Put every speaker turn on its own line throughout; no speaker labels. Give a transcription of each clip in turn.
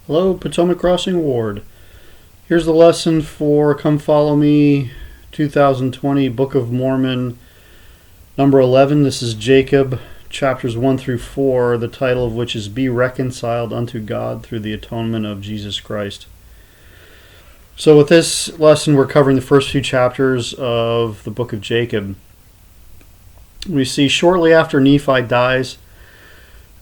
Hello, Potomac Crossing Ward. Here's the lesson for Come Follow Me 2020 Book of Mormon number 11. This is Jacob, chapters 1 through 4, the title of which is Be Reconciled unto God Through the Atonement of Jesus Christ. So with this lesson, we're covering the first few chapters of the book of Jacob. We see shortly after Nephi dies,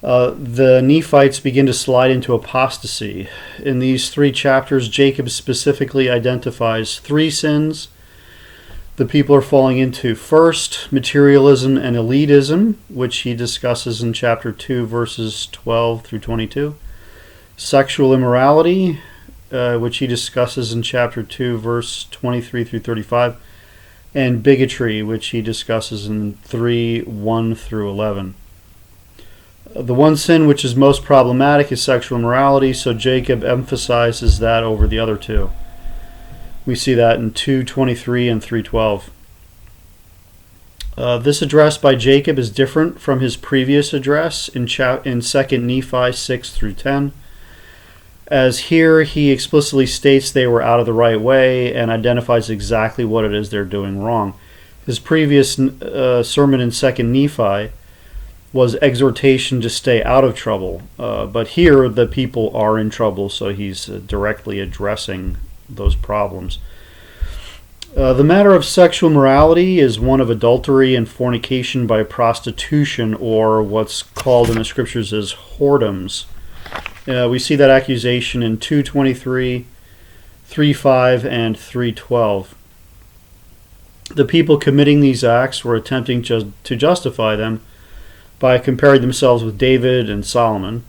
the Nephites begin to slide into apostasy. In these 3 chapters, Jacob specifically identifies 3 sins the people are falling into. First, materialism and elitism, which he discusses in chapter 2, verses 12 through 22. Sexual immorality, which he discusses in chapter 2, verse 23 through 35. And bigotry, which he discusses in 3, 1 through 11. The one sin which is most problematic is sexual immorality, so Jacob emphasizes that over the other 2. We see that in 2:23 and 3:12. This address by Jacob is different from his previous address in 2 Nephi 6 through 10, as here he explicitly states they were out of the right way and identifies exactly what it is they're doing wrong. His previous sermon in 2 Nephi was exhortation to stay out of trouble. But here the people are in trouble, so he's directly addressing those problems. The matter of sexual morality is one of adultery and fornication by prostitution, or what's called in the scriptures as whoredoms. We see that accusation in 2:23, 3:5, and 3:12. The people committing these acts were attempting to justify them by comparing themselves with David and Solomon,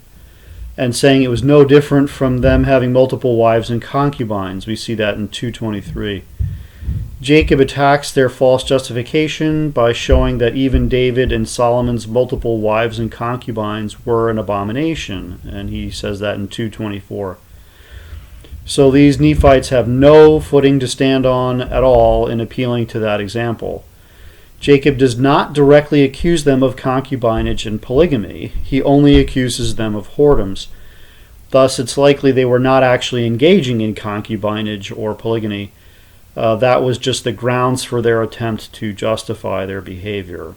and saying it was no different from them having multiple wives and concubines. We see that in 2:23. Jacob attacks their false justification by showing that even David and Solomon's multiple wives and concubines were an abomination, and he says that in 2:24. So these Nephites have no footing to stand on at all in appealing to that example. Jacob does not directly accuse them of concubinage and polygamy. He only accuses them of whoredoms. Thus, it's likely they were not actually engaging in concubinage or polygamy. That was just the grounds for their attempt to justify their behavior.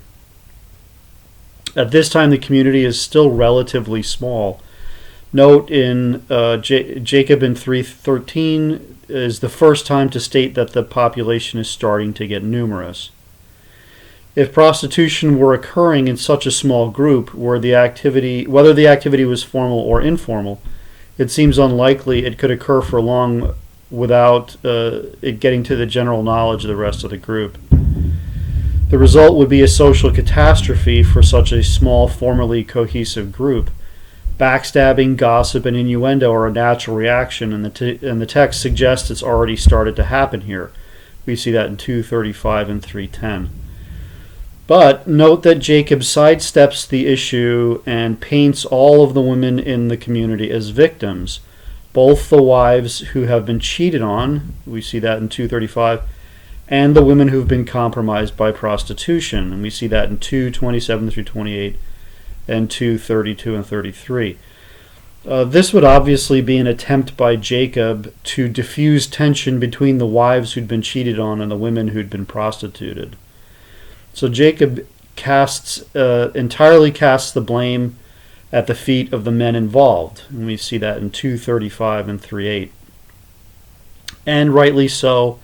At this time, the community is still relatively small. Note in Jacob in 3:13 is the first time to state that the population is starting to get numerous. If prostitution were occurring in such a small group, whether the activity was formal or informal, it seems unlikely it could occur for long without it getting to the general knowledge of the rest of the group. The result would be a social catastrophe for such a small, formerly cohesive group. Backstabbing, gossip, and innuendo are a natural reaction, and the text suggests it's already started to happen here. We see that in 2:35 and 3:10. But note that Jacob sidesteps the issue and paints all of the women in the community as victims, both the wives who have been cheated on, we see that in 2:35, and the women who have been compromised by prostitution, and we see that in 2:27 through 28 and 2:32 and 33. This would obviously be an attempt by Jacob to diffuse tension between the wives who'd been cheated on and the women who'd been prostituted. So Jacob entirely casts the blame at the feet of the men involved. And we see that in 2:35 and 3:8. And rightly so,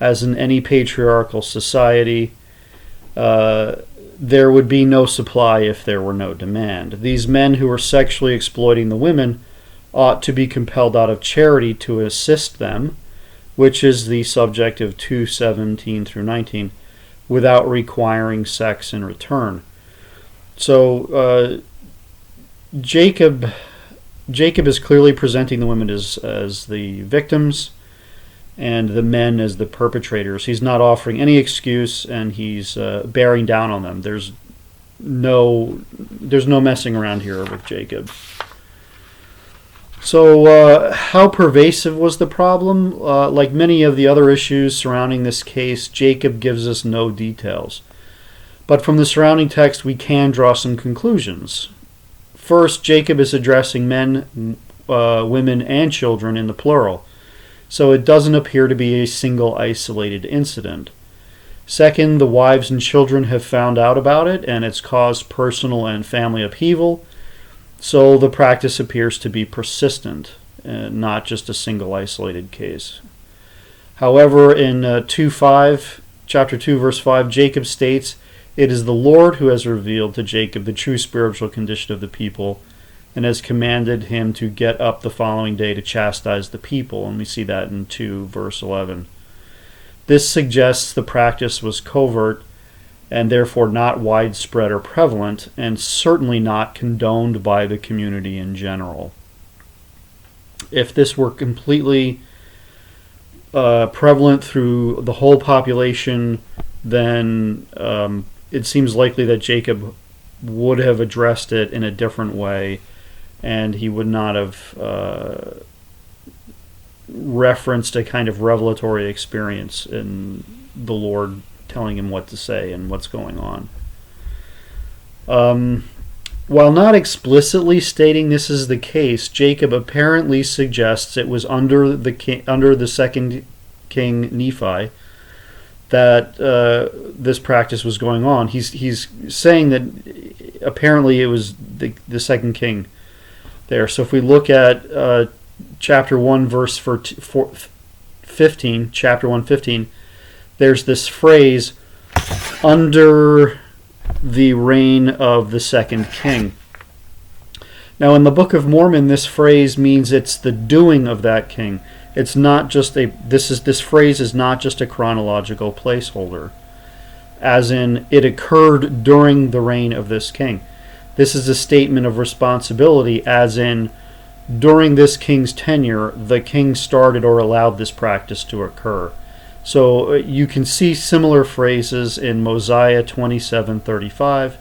as in any patriarchal society, there would be no supply if there were no demand. These men who are sexually exploiting the women ought to be compelled out of charity to assist them, which is the subject of 2:17 through 19. Without requiring sex in return. So Jacob is clearly presenting the women as the victims and the men as the perpetrators. He's not offering any excuse, and he's bearing down on them. There's no messing around here with Jacob. So how pervasive was the problem? Like many of the other issues surrounding this case, Jacob gives us no details. But from the surrounding text, we can draw some conclusions. First, Jacob is addressing men women and children in the plural. So it doesn't appear to be a single isolated incident. Second, the wives and children have found out about it, and it's caused personal and family upheaval. So the practice appears to be persistent, not just a single isolated case. However, in chapter 2, verse 5, Jacob states, "It is the Lord who has revealed to Jacob the true spiritual condition of the people, and has commanded him to get up the following day to chastise the people." And we see that in 2, verse 11. This suggests the practice was covert and therefore not widespread or prevalent, and certainly not condoned by the community in general. If this were completely prevalent through the whole population, then it seems likely that Jacob would have addressed it in a different way, and he would not have referenced a kind of revelatory experience in the Lord telling him what to say and what's going on. While not explicitly stating this is the case, Jacob apparently suggests it was under the second king Nephi that this practice was going on. He's saying that apparently it was the second king there. So if we look at chapter 1, verse 15, chapter 1:15, there's this phrase, "under the reign of the second king." Now in the Book of Mormon, this phrase means it's the doing of that king. It's not just this phrase is not just a chronological placeholder, as in it occurred during the reign of this king. This is a statement of responsibility, as in during this king's tenure, the king started or allowed this practice to occur. So you can see similar phrases in Mosiah 27:35,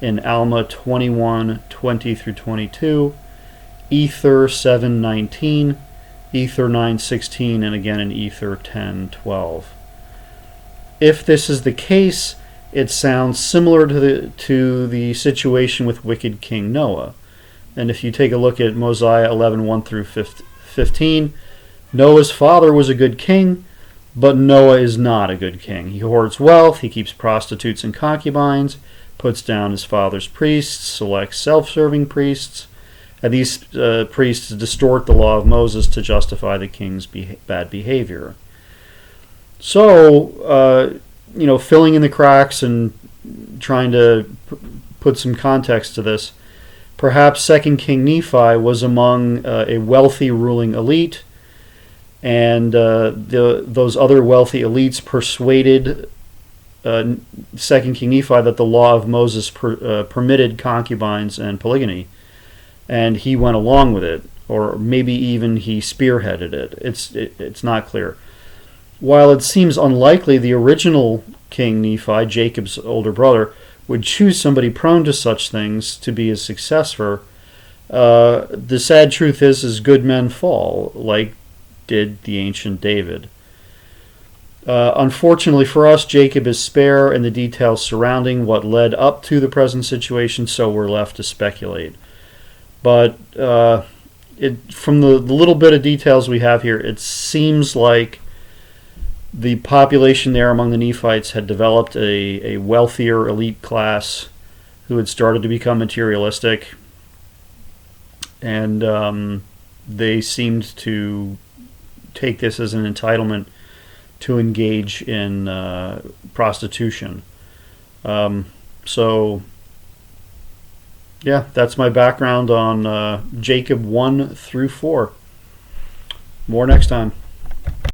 in Alma 21:20 through 22, Ether 7:19, Ether 9:16, and again in Ether 10:12. If this is the case, it sounds similar to the situation with wicked King Noah. And if you take a look at Mosiah 11:1 through 15, Noah's father was a good king, but Noah is not a good king. He hoards wealth, he keeps prostitutes and concubines, puts down his father's priests, selects self-serving priests, and these priests distort the law of Moses to justify the king's bad behavior. So, filling in the cracks and trying to put some context to this, perhaps second King Nephi was among a wealthy ruling elite, and those other wealthy elites persuaded second King Nephi that the law of Moses permitted concubines and polygamy, and he went along with it, or maybe even he spearheaded it. It's not clear. While it seems unlikely the original King Nephi, Jacob's older brother, would choose somebody prone to such things to be his successor, the sad truth is good men fall, like did the ancient David. Unfortunately for us, Jacob is spare in the details surrounding what led up to the present situation, so we're left to speculate. But from the little bit of details we have here, it seems like the population there among the Nephites had developed a wealthier elite class who had started to become materialistic, and they seemed to take this as an entitlement to engage in prostitution. So, yeah, that's my background on Jacob 1 through 4. More next time.